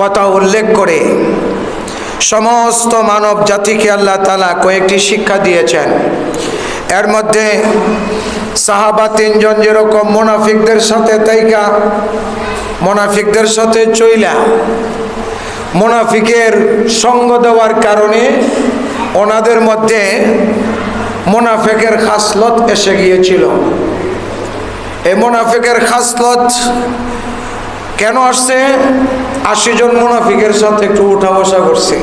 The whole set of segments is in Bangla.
কথা উল্লেখ করে সমস্ত মানব জাতিকে আল্লাহ তাআলা কয়েকটি শিক্ষা দিয়েছেন। এর মধ্যে সাহাবা তিনজন যেরকম মুনাফিকদের সাথে তাইকা মুনাফিকদের সাথে চইলা মুনাফিকের সঙ্গ দেওয়ার কারণে ওনাদের মধ্যে মুনাফিকের খাসলত এসে গিয়েছিল। এই মুনাফিকের খাসলত কেন আসছে? 80 জন মুনাফিকের সাথে একটু উঠা বসা করছে।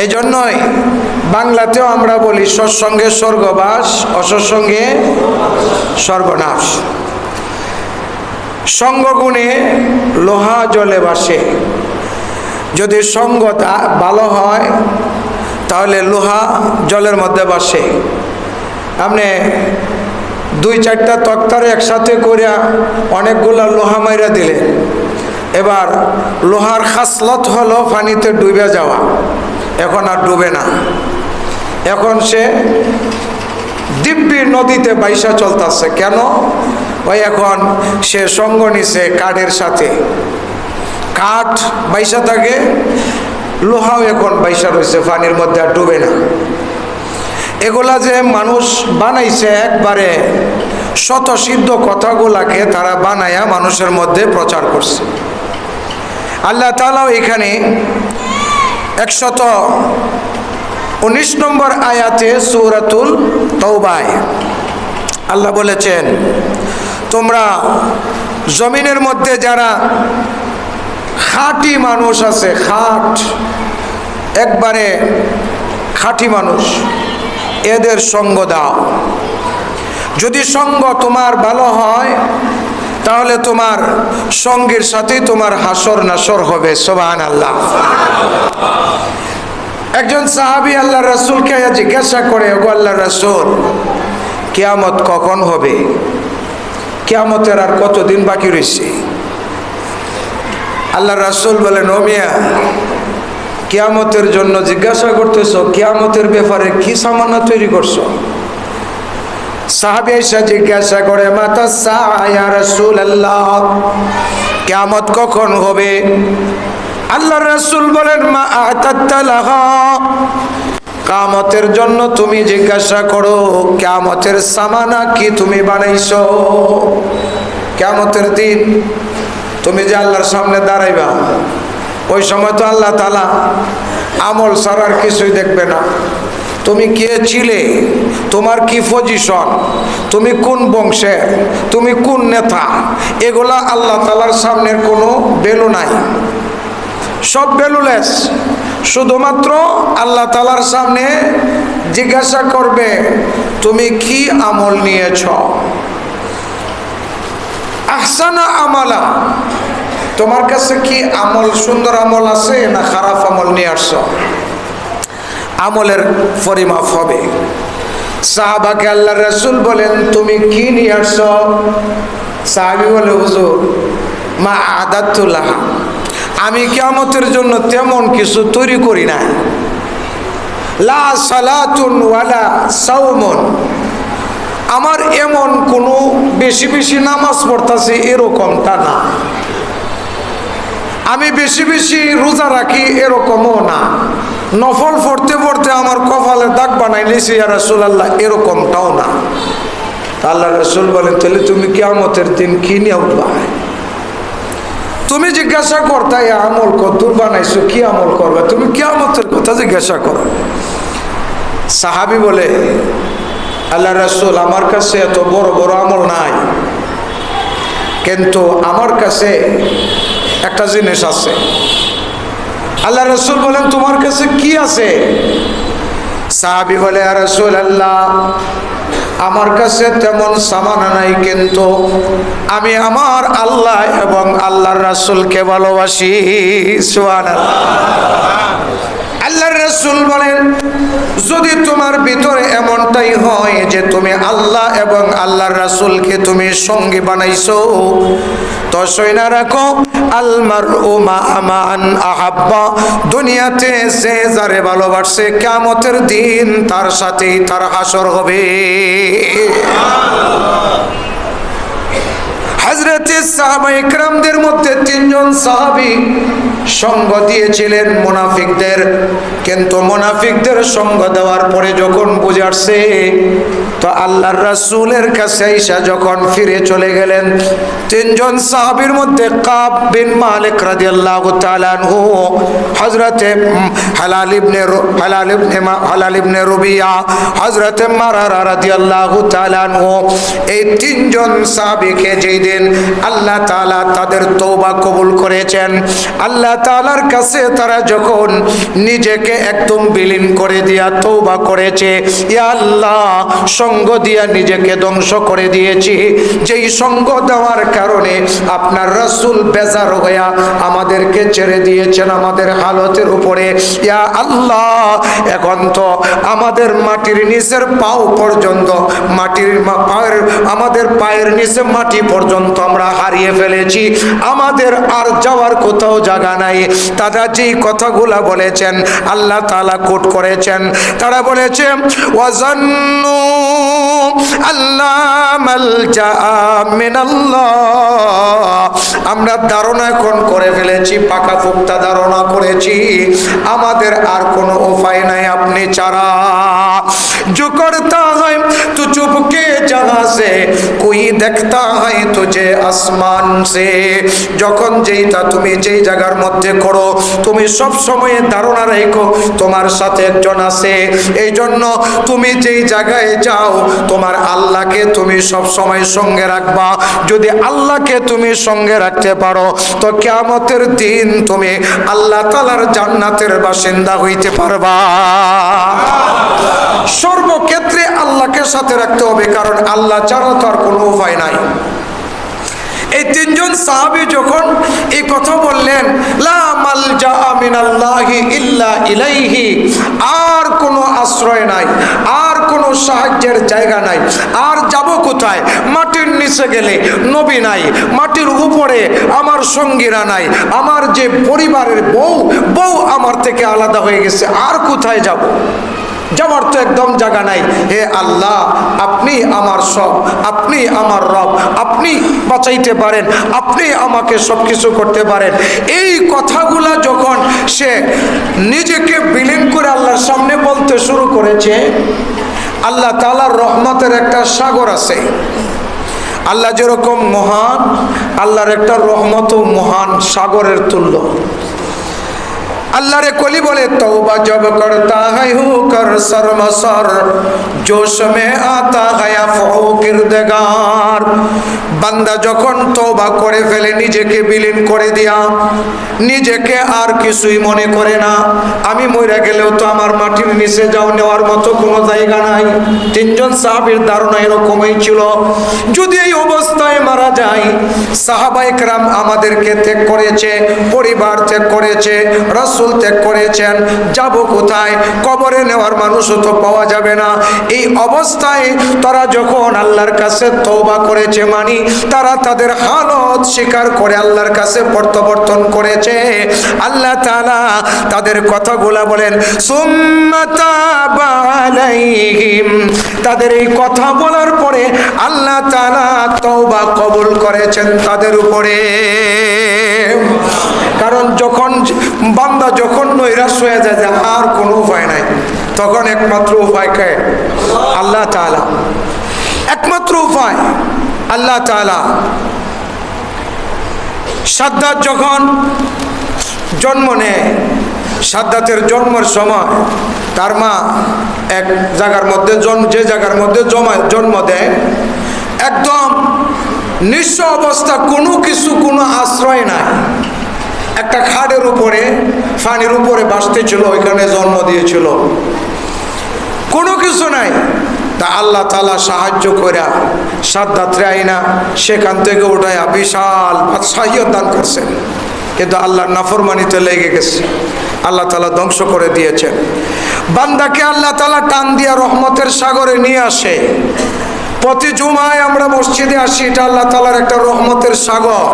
এই জন্যই বাংলাতেও আমরা বলি সৎসঙ্গে স্বর্গবাস, অসৎসঙ্গে সর্বনাশ। সঙ্গগুণে লোহা জলে ভাসে। যদি সঙ্গটা ভালো হয় তাহলে লোহা জলের মধ্যে ভাসে। আপনি 2-4টা তক্তার একসাথে করিয়া অনেকগুলা লোহা মাইরা দিলেন, এবার লোহার খাসলত হলো পানিতে ডুবে যাওয়া। এখন আর ডুবে না, এখন সে দিব্যি নদীতে বাইসা চলতেছে। কেন? ওই এখন সে সঙ্গ নিছে কাঠের সাথে, কাঠ বাইসা থাকে, লোহাও এখন বাইসা রয়েছে পানির মধ্যে, আর ডুবে না। এগুলা যে মানুষ বানাইছে একবারে শতসিদ্ধ কথাগুলাকে তারা বানায়া মানুষের মধ্যে প্রচার করছে। আল্লাহ তাআলাও এখানে 119 নম্বর আয়াতে সূরাতুল তাওবায় আল্লাহ বলেছেন, তোমরা জমিনের মধ্যে যারা খাঁটি মানুষ আছে, একবারে খাঁটি মানুষ, এদের সঙ্গ দাও। যদি সঙ্গ তোমার ভালো হয় তাহলে তোমার সঙ্গের সাথেই তোমার হাসর নাসর হবে। সুবহানাল্লাহ। একজন সাহাবী আল্লাহর রাসূলকে জিজ্ঞাসা করে, ওগো আল্লাহর রাসূল, কিয়ামত কখন হবে? কিয়ামতের আর কতদিন বাকি রয়েছে? আল্লাহর রাসূল বলেন, ও মিয়া, কিয়ামতের জন্য জিজ্ঞাসা করতেছো, কিয়ামতের ব্যাপারে কি সামান্য তৈরি করছো? সাহাবী এসে জিজ্ঞাসা করে, মাতা সাআ ইয়া রাসূলুল্লাহ, কিয়ামত কখন হবে? আল্লাহর রাসূল বলেন, মা আতাতা লাহা, কিয়ামতের জন্য তুমি জিজ্ঞাসা করো, কিয়ামতের সামানা কি তুমি বানাইছো? কিয়ামতের দিন তুমি যে আল্লাহর সামনে দাঁড়াইবা, ওই সময় তো আল্লাহ তাআলা আমল ছাড়ার কিছুই দেখবে না। তুমি কে ছিলে, তোমার কি পজিশন, তুমি কোন বংশের, তুমি কোন নেতা, এগুলা আল্লাহ তাআলার সামনের কোনো ভ্যালু নাই, সব ভ্যালুলেস। শুধুমাত্র আল্লাহ তাআলার সামনে জিজ্ঞাসা করবে তুমি কি আমল নিয়েছ। আহসানা আমালা, তোমার কাছে কি আমল, সুন্দর আমল আছে না খারাপ আমল নিয়ে আসছো? আমলের পরিমাপ হবে। সাহাবাকে আল্লাহর রাসূল বলেন, তুমি কি নিয়ে আসছো? সাহাবী বলে, হুজুর, মা আদাতু লাহা, আমি কিয়ামতের জন্য তেমন কিছু তৈরি করি না। লা সালাতুন ওয়ালা সাওমুন, আমার এমন কোনো বেশি বেশি নামাজ পড়তাছি এরকমটা না, আমি বেশি বেশি রোজা রাখি এরকমও না, নফল পড়তে পড়তে আমার কপালে দাগ বানাই নিয়েছি ইয়া রাসূলুল্লাহ এরকমটাও না। আল্লাহর রাসূল বলেন, তাহলে তুমি কিয়ামতের দিন কি নিয়ে উঠবা? তুমি জিজ্ঞাসা করতে আমল কদ্দুর বানাইছো, কি আমল করবে? তুমি কিয়ামতের কথা জিজ্ঞাসা করো। সাহাবী বলে, আল্লাহর রাসূল, আমার কাছে এত বড় বড় আমল নাই, কিন্তু আমার কাছে একটা জিনিস আছে। আল্লাহর রাসূল বলেন, তোমার কাছে কি আছে? সাহাবী বলে, ইয়া রাসূলুল্লাহ, আমার কাছে তেমন সামান নাই, কিন্তু আমি আমার আল্লাহ এবং আল্লাহর রাসূলকে ভালোবাসি। সুবহানাল্লাহ। আল্লাহর রাসূল বলেন, যদি তোমার ভিতরে এমনটাই হয় যে তুমি আল্লাহ এবং আল্লাহর রাসূলকে তুমি সঙ্গী বানাইছো, তো শুনে রাখো, আল মারউ মা মান আহাব্বা, দুনিয়াতে যে যারে ভালোবাসে কিয়ামতের দিন তার সাথেই তার হাসর হবে। হযরতে সাহাবায়ে কেরামদের মধ্যে 3 জন সাহাবী সঙ্গ দিয়েছিলেন মুনাফিকদের, কিন্তু মুনাফিকদের সঙ্গ দেওয়ার পরে যখন বুঝাচ্ছে তো আল্লাহর রাসূলের কাছে আয়েশা যখন ফিরে চলে গেলেন, তিনজন সাহাবীর মধ্যে কাব বিন মালিক রাদিয়াল্লাহু তাআলা আনহু, হযরতে হালাল ইবনে রুবিয়া, হযরতে মারারা রাদিয়াল্লাহু তাআলা আনহু, এই তিনজন সাহাবীকে যেই দিন আল্লাহ তাআলা তাদের তওবা কবুল করেছেন, আল্লাহ তাআলার কাছে তারা যখন নিজেকে একদম বিলীন করে দিয়া তওবা করেছে, ইয়া আল্লাহ সঙ্গ দিয়া নিজেকে ধ্বংস করে দিয়েছি, যেই সঙ্গ দেওয়ার কারণে আপনার রাসূল বেজার হইয়া আমাদেরকে ছেড়ে দিয়েছেন আমাদের হালতের উপরে, ইয়া আল্লাহ এখন তো আমাদের মাটির নিচের পাও পর্যন্ত আমাদের পায়ের নিচে মাটি পর্যন্ত আমরা হারিয়ে ফেলেছি, আমাদের আর যাওয়ার কোথাও জায়গা নাই। তারা যেই কথাগুলা বলেছেন আল্লাহ তাআলা কোট করেছেন, তারা বলেছে ওয়াজান্নু আল্লাহ মালজা মিনাল্লাহ, আমরা ধারণা এখন করে ফেলেছি, পাকা পোক্তা ধারণা করেছি আমাদের আর কোনো উপায় নাই আপনি ছাড়া। जो करता है तू चुपके जहाँ से कोई देखता है तुझे আসমান সে, যখন যেইটা তুমি যেই জায়গার মধ্যে করো তুমি সব সময় ধারণা রেখো তোমার সাথে একজন আছে, এই জন্য তুমি যেই জায়গায় যাও তোমার আল্লাহকে তুমি সব সময় সঙ্গে রাখবা। যদি আল্লাহকে তুমি সঙ্গে রাখতে পারো তো কিয়ামতের দিন তুমি আল্লাহ তাআলার জান্নাতের বাসিন্দা হইতে পারবা। সর্বক্ষেত্রে আল্লাহকে সাথে রাখতে হবে, কারণ আল্লাহ ছাড়া তো আর কোনো উপায় নাই। এই তিনজন সাহাবী যখন এই কথা বললেন, লা মালজা মিনাল্লাহি ইল্লা ইলাইহি, আর কোনো আশ্রয় নাই, আর কোনো সাহায্যের জায়গা নাই, আর যাব কোথায়? মাটির নিচে গেলে নবী নাই, মাটির উপরে আমার সঙ্গীরা নাই, আমার যে পরিবারের বউ আমার থেকে আলাদা হয়ে গেছে, আর কোথায় যাব? যাওয়ার তো একদম জায়গা নাই। হে আল্লাহ আপনি আমার সব, আপনি আমার রব, আপনি বাঁচাইতে পারেন, আপনি আমাকে সব কিছু করতে পারেন। এই কথাগুলা যখন সে নিজেকে বিলীন করে আল্লাহর সামনে বলতে শুরু করেছে, আল্লাহ তাআলার রহমতের একটা সাগর আছে। আল্লাহ যেরকম মহান, আল্লাহর একটা রহমতও মহান, সাগরের তুল্য। अल्लाह रे कोली बोले तौबा जब करता है हु कर सरमसर, जोश में आता है अफऊ किरदगार। বান্দা যখন তওবা করে ফেলে, নিজেকে বিলীন করে দিয়া, নিজেকে আর কিছুই মনে করে না, আমি মরে গেলেও তো আমার মাটির নিচে যাও নেওয়ার মতো কোনো জায়গা নাই। তিনজন সাহাবীর ধারণা এরকমই ছিল, যদি এই অবস্থায় মারা যায়, সাহাবায়ে কেরাম আমাদেরকে ত্যাগ করেছে, পরিবার ত্যাগ করেছে, রাসূল ত্যাগ করেছেন, যাব কোথায়? কবরে নেওয়ার মানুষও তো পাওয়া যাবে না। এই অবস্থায় তারা যখন আল্লাহর কাছে তওবা করেছে, মানি তারা তাদের হালত স্বীকার করে আল্লাহর কাছে প্রত্যাবর্তন করেছে, আল্লাহ তাআলা তাদের কথাগুলা বলেন সুম্মা তাবা আলাইহিম, তাদের এই কথা বলার পরে আল্লাহ তাআলা তওবা কবুল করেছেন তাদের উপরে। কারণ যখন বান্দা যখন নৈরাশ হয়ে যায় যে আর কোনো উপায় নাই, তখন একমাত্র উপায় কে? আল্লাহ তাআলা। একমাত্র উপায় আল্লাহ তাআলা। সাদ্দাত যখন জন্ম নেয়, সাদ্দাতের জন্মের সময় তার মা এক জায়গার মধ্যে যে জায়গার মধ্যে জন্ম দেয়, একদম নিঃস্ব অবস্থা, কোনো কিছু, কোনো আশ্রয় নাই, একটা খাড়ের উপরে পানির উপরে বাসতেছিল, ওইখানে জন্ম দিয়েছিল, কোনো কিছু নাই। তা আল্লাহ তাআলা সাহায্য কইরা সাদ্দাতরে আইনা সেখান থেকে উঠাইয়া বিশাল বাদশাহিয়ত দান করছেন, কিন্তু আল্লাহর নাফরমানিতে লেগে গেছে, আল্লাহ তাআলা ধ্বংস করে দিয়েছেন। বান্দাকে আল্লাহ তাআলা টান দিয়া রহমতের সাগরে নিয়ে আসে। প্রতি জুমায় আমরা মসজিদে আসি, এটা আল্লাহ তাআলার একটা রহমতের সাগর।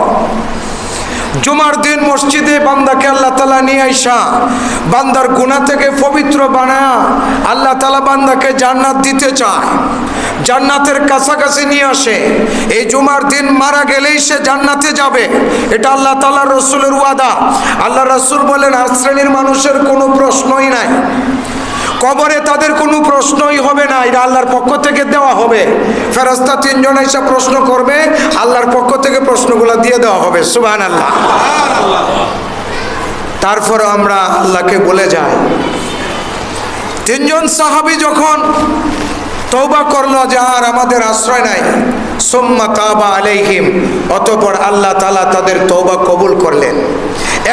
জুমার দিন মসজিদে বান্দাকে আল্লাহ তাআলা নিয়ে আইসা বান্দার গুনাহ থেকে পবিত্র বানায়া আল্লাহ তাআলা বান্দাকে জান্নাত দিতে চায়, জান্নাতের কাছাকাছি নিয়ে আসে। এই জুমার দিন মারা গেলেই সে জান্নাতে যাবে, এটা আল্লাহ তাআলার রাসূলের ওয়াদা। আল্লাহ রাসূল বলেন আর শ্রেণীর মানুষের কোনো প্রশ্নই নাই, কবরে তাদের কোনো প্রশ্নই হবে না, এটা আল্লাহর পক্ষ থেকে দেওয়া হবে। ফেরেশতা তিনজন এসে প্রশ্ন করবে, আল্লাহর পক্ষ থেকে প্রশ্নগুলো দিয়ে দেওয়া হবে। সুবহানাল্লাহ। তারপরে আমরা আল্লাহকে বলে যাই। তিনজন সাহাবী যখন তওবা করলো যে আর আমাদের আশ্রয় নাই, সুম্মা তাবা আলাইহিম, অতঃপর আল্লাহ তাআলা তাদের তওবা কবুল করলেন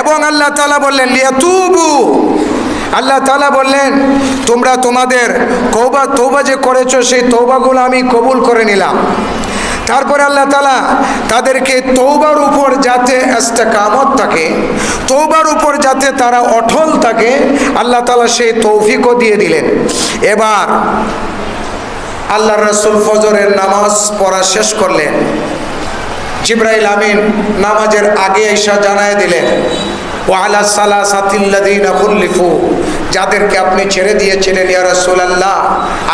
এবং আল্লাহ তাআলা বললেন লিয়াতুবু, আল্লাহ তাআলা বললেন তোমরা তোমাদের তওবা যে করেছো সেই তওবাগুলো আমি কবুল করে নিলাম। তারপরে আল্লাহ তাআলা তাদেরকে তওবার উপর যাতে ইস্তেকামত থাকে, তওবার উপর যাতে তারা অটল থাকে, আল্লাহ তাআলা সেই তৌফিকও দিয়ে দিলেন। এবার আল্লাহর রাসূল ফজরের নামাজ পড়া শেষ করলেন। জিবরাইল আমিন নামাজের আগে এসে জানায় দিলেন ওয়ালা সালাসাতিল্লাযিনা খুল্লিফু, যাদেরকে আপনি ছেড়ে দিয়েছিলেন ইয়া রাসূলুল্লাহ,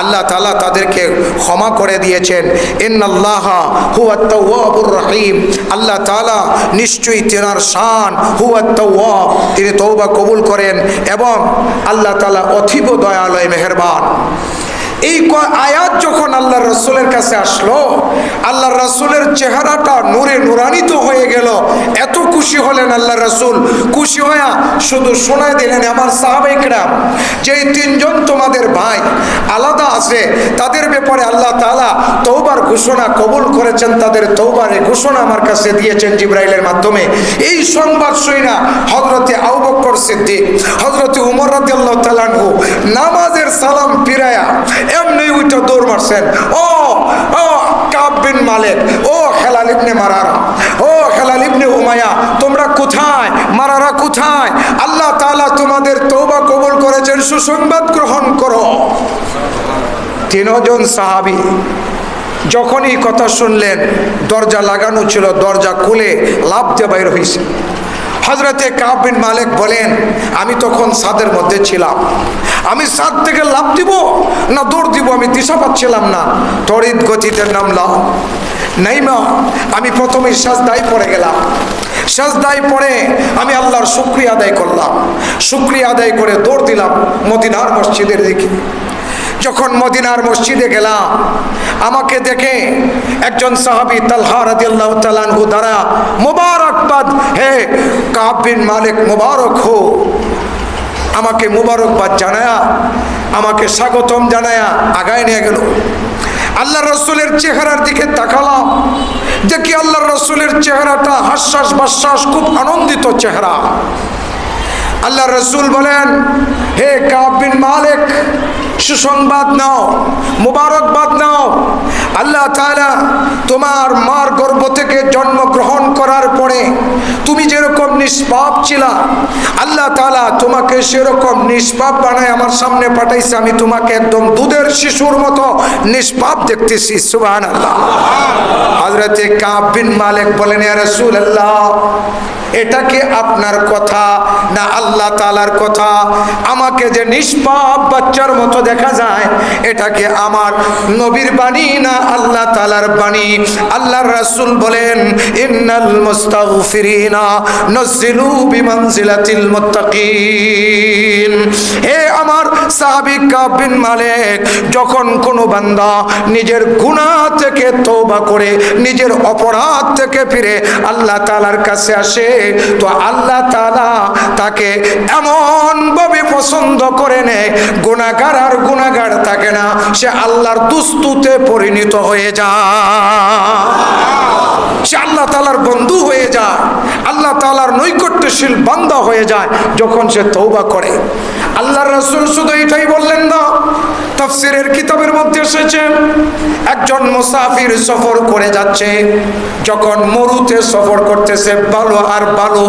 আল্লাহ তাআলা তাদেরকে ক্ষমা করে দিয়েছেন। ইন্নাল্লাহা হুয়াত তাওয়াবুর রহিম, আল্লাহ তাআলা নিশ্চয়ই তিনার শান হুয়াত তাওয়াব, তিনি তওবা কবুল করেন এবং আল্লাহ তাআলা অতীব দয়ালু মেহেরবান। এই আয়াত যখন আল্লাহর রাসূলের কাছে আসলো, আল্লাহর রাসূলের চেহারাটা নূরে নূরান্বিত হয়ে গেল। এত খুশি হলেন আল্লাহর রাসূল, খুশি হয়ে শুধু শোনায় দিলেন আমার সাহাবায়ে কেরাম, যে তিনজন তোমাদের ভাই আলাদা আছে, তাদের ব্যাপারে আল্লাহ তাআলা তওবার ঘোষণা কবুল করেছেন, তাদের তওবার ঘোষণা আমার কাছে দিয়েছেন জিবরাইলের মাধ্যমে। এই সংবাদ শুনে হযরতে আবু বকর সিদ্দিক, হযরতে ওমর রাদিয়াল্লাহু তাআলা আনহু নামাজের সালাম ফিরায়া এমনি উঠে দৌড় মারছেন। ও কাব বিন মালিক, ও হেলাল ইবনে মারারা, ও হেলাল ইবনে উমাইয়া, তোমরা কোথায়? মারারা কোথায়? আল্লাহ তাআলা তোমাদের তওবা কবুল করেছেন, সুসংবাদ গ্রহণ করো। তিনজন সাহাবী যখনই কথা শুনলেন, দরজা লাগানো ছিল, দরজা খুলে লাফ দিয়ে বাইর হয়েছে। হযরতে কাব বিন মালিক বলেন আমি তখন ছাদের মধ্যে ছিলাম, আমি ছাদ থেকে লাফ দিব না দৌড় দিব আমি দিশা পাচ্ছিলাম না। তড়িৎ গতিতে নামলাম, নাইমা আমি প্রথমে সাজদায় পড়ে গেলাম। সাজদায় পড়ে আমি আল্লাহর শুকরিয়া আদায় করলাম, শুকরিয়া আদায় করে দৌড় দিলাম মদিনার মসজিদের দিকে। যখন মদিনার মসজিদে গেলাম, আমাকে দেখে একজন সাহাবী তালহা রাদিয়াল্লাহু তাআলা আনহু দ্বারা মুবারকবাদ, হে কাব বিন মালিক মুবারক হো, আমাকে মুবারকবাদ জানায়া, আমাকে স্বাগতম জানায়া আগায় নিয়ে গেল। আল্লাহর রাসূলের চেহারার দিকে তাকালাম, দেখি আল্লাহর রাসূলের চেহারাটা হাস্যাস বাস্যাস, খুব আনন্দিত চেহারা। আল্লাহর রাসূল বলেন হে কাব বিন মালিক, সুসংবাদ নাও, মুবারকবাদ নাও। আল্লাহ তাআলা তোমার মার গর্ভ থেকে জন্মগ্রহণ করার পরে তুমি যেরকম নিষ্পাপ ছিলা, আল্লাহ তাআলা তোমাকে সেরকম নিষ্পাপ বানায় আমার সামনে পাঠাইছে। আমি তোমাকে একদম দুধের শিশুর মতো নিষ্পাপ দেখতেছি। সুবহানাল্লাহ। হযরতে কাব বিন মালিক বলেন ইয়া রাসূলুল্লাহ, এটা কি আপনার কথা না আল্লাহ তাআলার কথা? আমাকে যে নিষ্পাপ বাচ্চার মতো দেখা যায়, এটা কি আমার নবীর বাণী না আল্লাহ তাআলার বাণী? আল্লাহর রাসূল বলেন ইন্নাল মুস্তাগফিরিনা নাযিলু বিমানজিলাতিল মুত্তাকিন। হে আমার সাহাবী কাব বিন মালিক, যখন কোনো বান্দা নিজের গুনাহ থেকে তওবা করে, নিজের অপরাধ থেকে ফিরে আল্লাহ তাআলার কাছে আসে, তো আল্লাহ তাআলা তাকে এমন ভাবে পছন্দ করে নেয়, গুনাহগার আর গুনাহগার থাকে না, সে আল্লাহর দুস্তুতে পরিণত হয়ে যায়, সে আল্লাহ তাআলার বন্ধু হয়ে যায়, আল্লাহ তাআলার নৈকট্যে সৃষ্টিশীল বান্দা হয়ে যায় যখন সে তওবা করে। আল্লাহর রাসূল শুধু এটাই বললেন না, তাফসীরের কিতাবের মধ্যে এসেছে একজন মুসাফির সফর করে যাচ্ছে, যখন মরুতে সফর করতেছে, বালু আর বালু,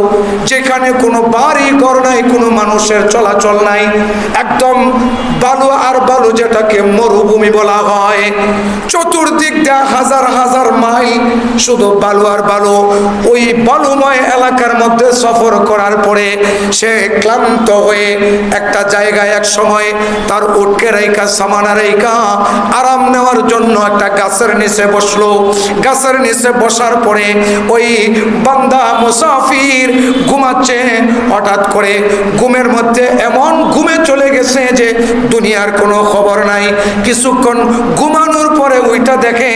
যেখানে কোনো বাড়ি ঘর নাই, কোনো মানুষের চলাচল নাই, একদম বালু আর বালু, যেটাকে মরুভূমি বলা হয়। চতুর্দিক দিয়ে হাজার হাজার মাইল শুধু বালু আর বালু। ওই বালুময় এলাকার মধ্যে সফর করার পরে সে ক্লান্ত হয়ে একটা জায়গায় এক সময় তার উটকে রেখা সামানা রেখা আরাম নেওয়ার জন্য একটা গাছের নিচে বসলো। গাছের নিচে বসার পরে ওই বান্দা মুসাফির ঘুমাচ্ছে, হঠাৎ করে ঘুমের মধ্যে এমন ঘুমে চলে গেছে যে দুনিয়ার কোনো খবর নাই। কিছুক্ষণ ঘুমানোর পরে ওইটা দেখে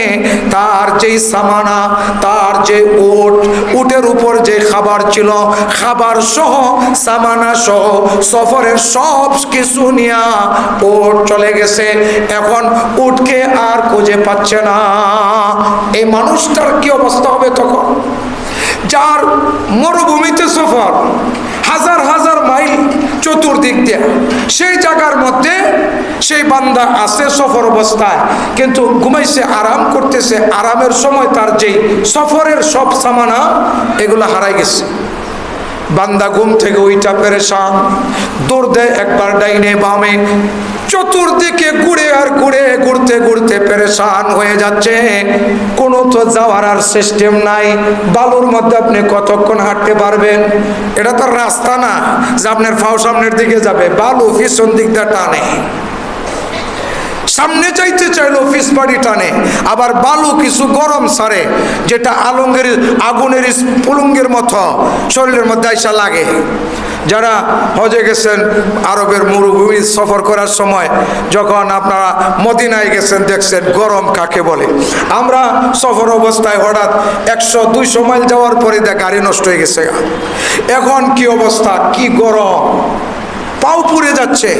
তার যেই সামানা, তার যে উটের উপর যে খাবার ছিল, খাবার সহ সামানা সহ সফরের সব কিছু নিয়ে উট চলে গেছে। এখন উটকে আর খুঁজে পাচ্ছে না। এই মানুষটার কি অবস্থা হবে তখন? যার মরুভূমিতে সফর, হাজার হাজার মাইল চতুর্দিক দিয়ে, সেই জায়গার মধ্যে সেই বান্দা আছে সফর অবস্থায়, কিন্তু ঘুমাইছে, আরাম করতেছে। আরামের সময় তার যেই সফরের সব সামানা এগুলো হারাই গেছে। বান্দা ঘুম থেকে ওইটা পেরেশান, দৌড় দেয় একবার ডাইনে বামে, চতুর্দিকে ঘুরে আর ঘুরে, ঘুরতে ঘুরতে পেরেশান হয়ে যাচ্ছে। কোনো তো যাওয়ার আর সিস্টেম নাই। বালুর মধ্যে আপনি কতক্ষণ হাঁটতে পারবেন? এটা তো রাস্তা না যে আপনার ফাও সামনের দিকে যাবে, বালু পিছন দিক দিয়ে টানে। সামনে চাইতে চাইলো পিছ বাড়ি টানে। আবার বালু কিছু গরম সারে, যেটা আগুনের পুলুঙ্গের মতো শরীরের মধ্যে আইসা লাগে। যারা হজে গেছেন, আরবের মরুভূমি সফর করার সময় যখন আপনারা মদিনায় গেছেন, দেখছেন গরম কাকে বলে। আমরা সফর অবস্থায় হঠাৎ 100-200 মাইল যাওয়ার পরে গাড়ি নষ্ট হয়ে গেছে। এখন কি অবস্থা, কি গরম, পাও পুড়ে যাচ্ছে।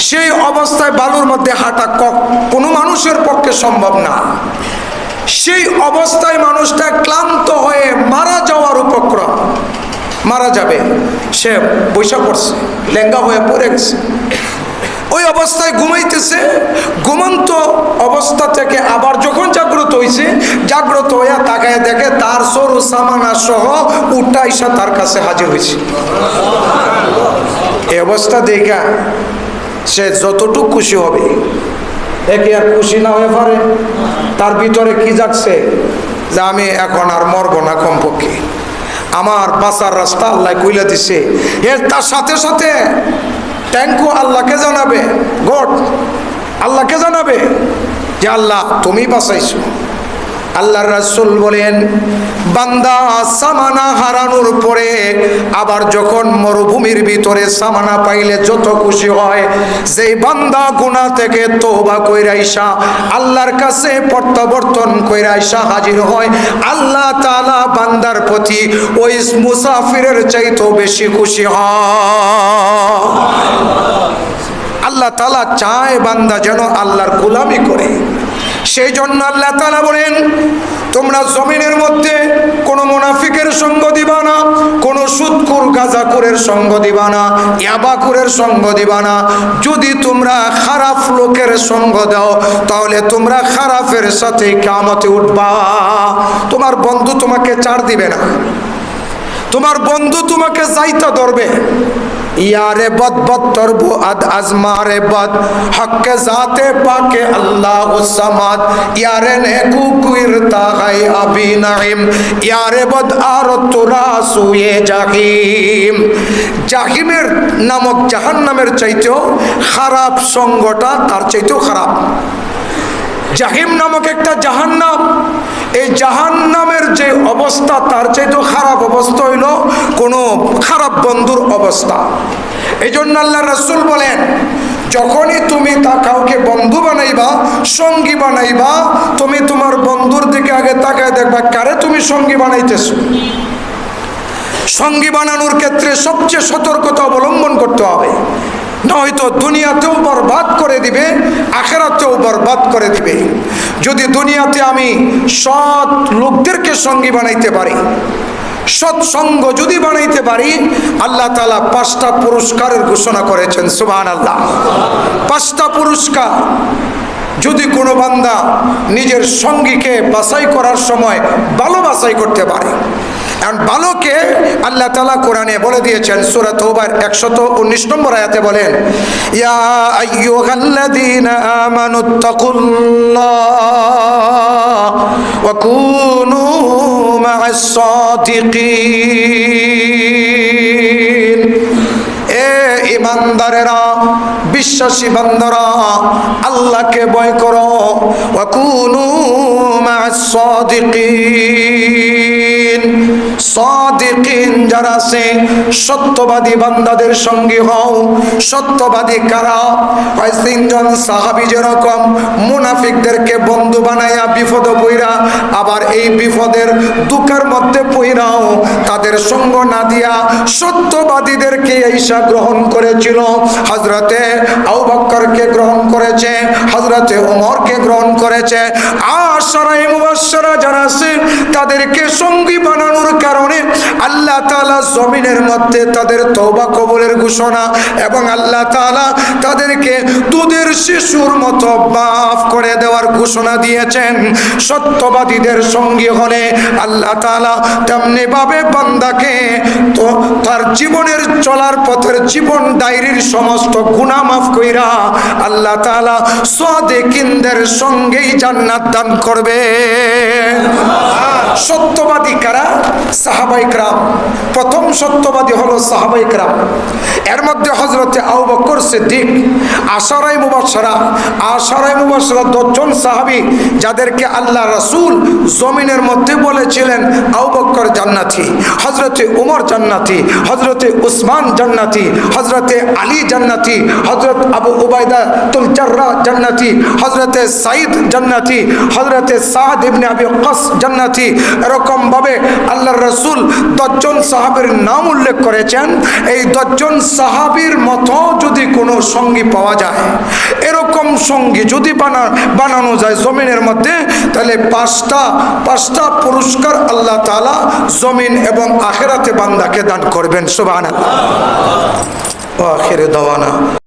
সেই অবস্থায় বালুর মধ্যে হাঁটা কোনো মানুষের পক্ষে সম্ভব না। সেই অবস্থায় মানুষটা ক্লান্ত হয়ে মারা যাওয়ার উপক্রম, মারা যাবে। সে বৈশা পড়ছে, লেঙ্গা হয়ে পড়ে গেছে। ওই অবস্থায় ঘুমাইতেছে। ঘুমন্ত অবস্থা থেকে আবার যখন জাগ্রত হয়েছে, জাগ্রত হইয়া তাকায় দেখে তার সরু সামানা সহ উটটা এসে তার কাছে হাজির হয়েছে। এই অবস্থা দেখা সে যতটুকু খুশি হবে, একে আর খুশি না হয়ে পারে? তার ভিতরে কি যাচ্ছে যে আমি এখন আর মরবো না, কমপক্ষে আমার বাঁচার রাস্তা আল্লাহ কইলা দিছে। এর তার সাথে সাথে ট্যাঙ্কু আল্লাহকে জানাবে, গড আল্লাহকে জানাবে যে আল্লাহ তুমি বাঁচাইছো। আল্লাহর রাসূল বলেন, বান্দা সামানা হারানোর পরে আবার যখন মরুভূমির ভিতরে সামানা পাইলে যত খুশি হয়, যেই বান্দা গুনাহ থেকে তওবা কইরা আইসা আল্লাহর কাছে প্রত্যাবর্তন কইরা আইসা হাজির হয়, আল্লাহ তাআলা বান্দার প্রতি ওই মুসাফিরের চাইতেও বেশি খুশি হয়। আল্লাহ তাআলা চায় বান্দা যেন আল্লাহর গোলামি করে। সেই জন্য আল্লাহ তাআলা বলেন, তোমরা জমিনের মধ্যে কোনো মুনাফিকের সঙ্গ দিবা না, কোনো সুদখোর গাঁজাখোরের সঙ্গ দিবা না, ইয়াবাখোরের সঙ্গ দিবা না। যদি তোমরা খারাপ লোকের সঙ্গ দাও তাহলে তোমরা খারাপের সাথে কিয়ামতে উঠবা। তোমার বন্ধু তোমাকে ছাড় দিবে না, তোমার বন্ধু তোমাকে যাইতা ধরবে। ইয়ারে বদ বদ তরবু আদ আজমারে বদ হক্কে জাতে পাকে আল্লাহ সামাদ ইয়ারে নেকু কুইরতা গাই আবি নাইম ইয়ারে বদ আর তোরা সুয়ে জাহিম। জাহিমের নামক জাহান্নামের চাইতেও খারাপ সঙ্গটা তার চাইতেও খারাপ। জাহিম নামক একটা জাহান্নাম, এই জাহান্নামের যে অবস্থা তার চাইতেও খারাপ অবস্থা হইল কোনো খারাপ বন্ধুর অবস্থা। এই জন্য আল্লাহ রাসূল বলেন, যখনই তুমি তা কাউকে বন্ধু বানাইবা, সঙ্গী বানাইবা, তুমি তোমার বন্ধুর দিকে আগে তাকায় দেখবা কারে তুমি সঙ্গী বানাইতেছো। সঙ্গী বানানোর ক্ষেত্রে সবচেয়ে সতর্কতা অবলম্বন করতে হবে, নয়তো দুনিয়াতেও বরবাদ করে দিবে, আখিরাতেও বরবাদ করে দিবে। যদি দুনিয়াতে আমি সৎ লোকদেরকে সঙ্গী বানাইতে পারি, সৎসঙ্গ যদি বানাইতে পারি, আল্লাহ তাআলা 5টা পুরস্কারের ঘোষণা করেছেন। সুবহানাল্লাহ। 5টা পুরস্কার যদি কোনো বান্দা নিজের সঙ্গীকে বাছাই করার সময় ভালো বাছাই করতে পারে। আর ভালোকে আল্লাহ তাআলা কোরআনে বলে দিয়েছেন, সূরা তাওবার 119 নম্বর আয়াতে বলেন, ইয়া আইয়ুহাল্লাযীনা আমানুত্তাকুল্লাহ ওয়া কুনু মা'আস সাদিকিন। এ ঈমানদারেরা, বিশ্বাসী বান্দারা, আল্লাহকে ভয় করো। ওয়া কুনু মা'আস সাদিকিন। সাদিকিন যারা আছে, সত্যবাদী বান্দাদের সঙ্গী হও। সত্যবাদী কারা? হয় 3 জন সাহাবী যেরকম মুনাফিকদেরকে বন্ধু বানায়া বিপদে পইরা, আবার এই বিপদের দুঃখের মধ্যে পইরাও তাদের সঙ্গ না দিয়া সত্যবাদীদেরকে ঈসা গ্রহণ করেছিল। হযরতে আবু বকরকে গ্রহণ করেছে, হযরতে ওমরকে গ্রহণ করেছে। আশরায়ে মুবাশশারা যারা আছে তাদেরকে সঙ্গী বানানোর কারণে আল্লাহ তাআলা জমিনের মধ্যে তাদের তওবা কবুলের ঘোষণা, এবং আল্লাহ তাআলা তাদেরকে দুধের শিশুর মতো মাফ করে দেওয়ার ঘোষণা দিয়েছেন। সত্যবাদীদের সঙ্গী হলে আল্লাহ তাআলা তেমনি ভাবে বান্দাকে তো তার জীবনের চলার পথের জীবন ডায়েরির সমস্ত গুনাহ মাফ কইরা আল্লাহ তাআলা সাদিকিনদের সঙ্গেই জান্নাত দান করবে। সত্যবাদী কারা? সাহাবায়ে কেরাম। প্রথম সত্যবাদী হলো সাহাবায়ে কেরাম। এর মধ্যে হযরতে আবু বকর সিদ্দিক, আশরায়ে মুবাশশারা 10 জন সাহাবী যাদেরকে আল্লাহ রাসূল জমিনের মধ্যে বলেছিলেন আবু বকর জান্নাতি, হযরতে ওমর জান্নাতি, হযরতে উসমান জান্নাতি, হযরতে আলী জান্নাতি, হযরত আবু উবাইদা তুল জাররাহ জান্নাতি, হযরতে সাঈদ জান্নাতি, হযরতে সাদ ইবনে আবি ওয়াক্কাস জান্নাতি। এরকম ভাবে আল্লাহর রাসূল 10 জন সাহাবীর নাম উল্লেখ করেছেন। এই 10 জন সাহাবীর মতো যদি কোনো সঙ্গী পাওয়া যায়, এরকম সঙ্গী যদি বানানো যায় জমিনের মধ্যে, তাহলে 5টা পুরস্কার আল্লাহ তাআলা জমিন এবং আখিরাতে বান্দাকে দান করবেন। সুবহানাল্লাহ। ওয়া আখিরু দাওয়ানা।